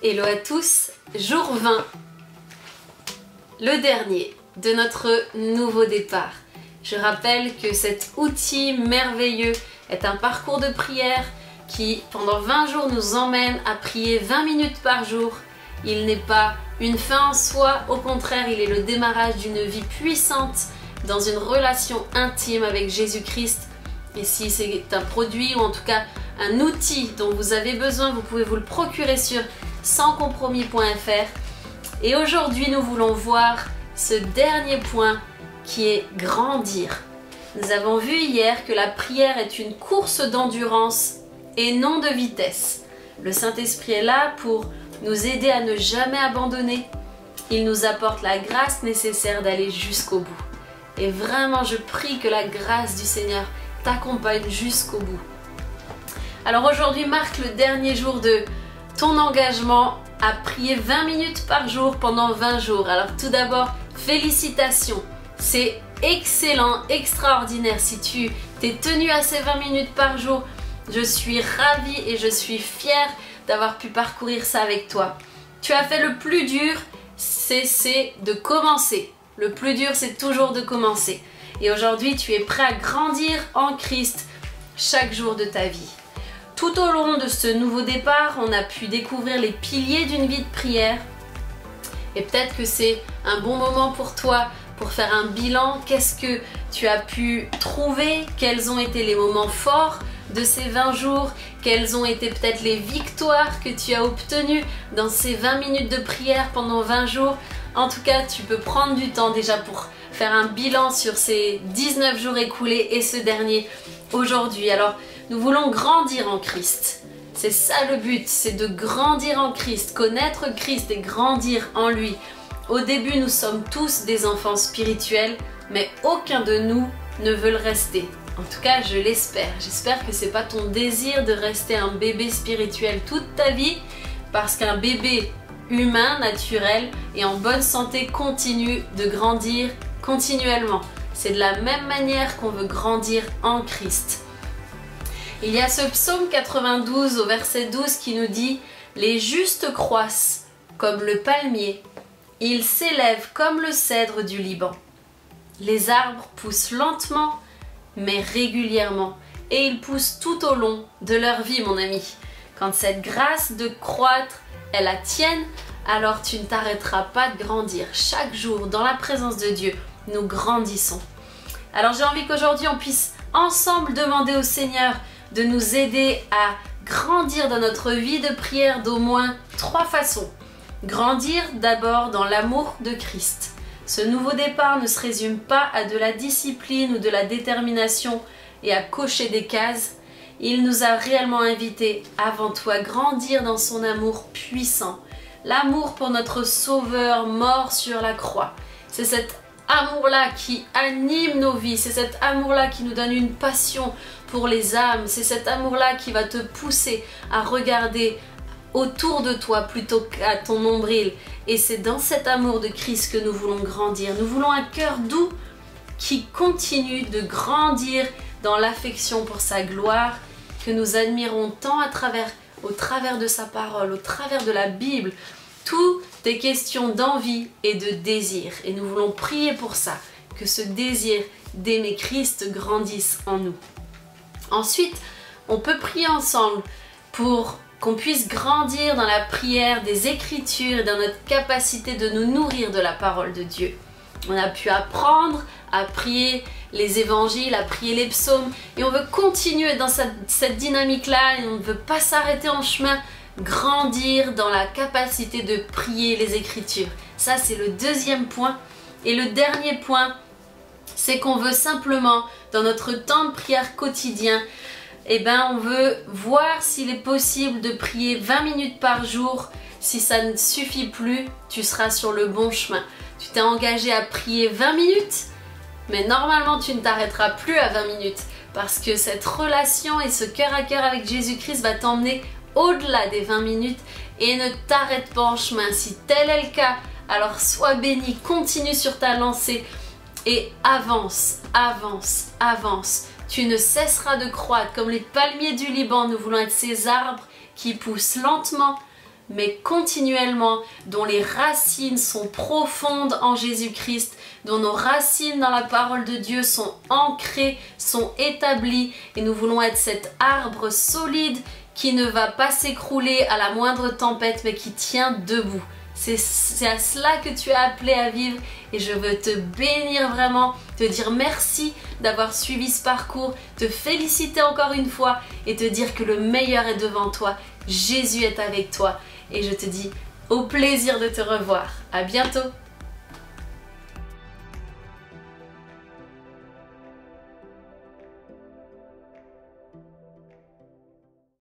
Hello à tous, jour 20, le dernier de notre nouveau départ. Je rappelle que cet outil merveilleux est un parcours de prière qui, pendant 20 jours, nous emmène à prier 20 minutes par jour. Il n'est pas une fin en soi, au contraire, il est le démarrage d'une vie puissante dans une relation intime avec Jésus-Christ. Et si c'est un produit ou en tout cas un outil dont vous avez besoin, vous pouvez vous le procurer sur sanscompromis.fr. Et aujourd'hui, nous voulons voir ce dernier point qui est grandir. Nous avons vu hier que la prière est une course d'endurance et non de vitesse. Le Saint-Esprit est là pour nous aider à ne jamais abandonner. Il nous apporte la grâce nécessaire d'aller jusqu'au bout. Et vraiment, je prie que la grâce du Seigneur t'accompagne jusqu'au bout. Alors aujourd'hui marque le dernier jour de ton engagement à prier 20 minutes par jour pendant 20 jours. Alors tout d'abord, félicitations. C'est excellent, extraordinaire. Si tu t'es tenu à ces 20 minutes par jour, je suis ravie et je suis fière d'avoir pu parcourir ça avec toi. Tu as fait le plus dur, c'est de commencer. Le plus dur, c'est toujours de commencer. Et aujourd'hui, tu es prêt à grandir en Christ chaque jour de ta vie. Tout au long de ce nouveau départ, on a pu découvrir les piliers d'une vie de prière. Et peut-être que c'est un bon moment pour toi pour faire un bilan. Qu'est-ce que tu as pu trouver? Quels ont été les moments forts de ces 20 jours? Quelles ont été peut-être les victoires que tu as obtenues dans ces 20 minutes de prière pendant 20 jours? En tout cas, tu peux prendre du temps déjà pour faire un bilan sur ces 19 jours écoulés et ce dernier aujourd'hui. Alors, nous voulons grandir en Christ. C'est ça le but, c'est de grandir en Christ, connaître Christ et grandir en lui. Au début, nous sommes tous des enfants spirituels, mais aucun de nous ne veut le rester. En tout cas, je l'espère. J'espère que c'est pas ton désir de rester un bébé spirituel toute ta vie, parce qu'un bébé humain, naturel et en bonne santé continue de grandir continuellement. C'est de la même manière qu'on veut grandir en Christ. Il y a ce psaume 92 au verset 12 qui nous dit « Les justes croissent comme le palmier, ils s'élèvent comme le cèdre du Liban. Les arbres poussent lentement mais régulièrement et ils poussent tout au long de leur vie, mon ami. Quand cette grâce de croître est la tienne, alors tu ne t'arrêteras pas de grandir. Chaque jour, dans la présence de Dieu, nous grandissons. » Alors j'ai envie qu'aujourd'hui on puisse ensemble demander au Seigneur de nous aider à grandir dans notre vie de prière d'au moins 3 façons. Grandir d'abord dans l'amour de Christ. Ce nouveau départ ne se résume pas à de la discipline ou de la détermination et à cocher des cases. Il nous a réellement invités avant tout à grandir dans son amour puissant. L'amour pour notre Sauveur mort sur la croix. C'est cet amour-là qui anime nos vies, c'est cet amour-là qui nous donne une passion pour les âmes, c'est cet amour-là qui va te pousser à regarder autour de toi plutôt qu'à ton nombril. Et c'est dans cet amour de Christ que nous voulons grandir. Nous voulons un cœur doux qui continue de grandir dans l'affection pour sa gloire, que nous admirons tant au travers de sa parole, au travers de la Bible. Tout est question d'envie et de désir. Et nous voulons prier pour ça, que ce désir d'aimer Christ grandisse en nous. Ensuite, on peut prier ensemble pour qu'on puisse grandir dans la prière des Écritures et dans notre capacité de nous nourrir de la parole de Dieu. On a pu apprendre à prier les évangiles, à prier les psaumes, et on veut continuer dans cette dynamique-là, et on ne veut pas s'arrêter en chemin, grandir dans la capacité de prier les Écritures. Ça, c'est le deuxième point. Et le dernier point, c'est qu'on veut simplement, dans notre temps de prière quotidien, on veut voir s'il est possible de prier 20 minutes par jour. Si ça ne suffit plus, tu seras sur le bon chemin. Tu t'es engagé à prier 20 minutes, mais normalement tu ne t'arrêteras plus à 20 minutes parce que cette relation et ce cœur à cœur avec Jésus-Christ va t'emmener au-delà des 20 minutes et ne t'arrête pas en chemin. Si tel est le cas, alors sois béni, continue sur ta lancée et avance, avance, avance. Tu ne cesseras de croître comme les palmiers du Liban. Nous voulons être ces arbres qui poussent lentement mais continuellement, dont les racines sont profondes en Jésus-Christ, dont nos racines dans la parole de Dieu sont ancrées, sont établies, et nous voulons être cet arbre solide qui ne va pas s'écrouler à la moindre tempête, mais qui tient debout. C'est à cela que tu es appelé à vivre et je veux te bénir vraiment, te dire merci d'avoir suivi ce parcours, te féliciter encore une fois et te dire que le meilleur est devant toi. Jésus est avec toi et je te dis au plaisir de te revoir. À bientôt.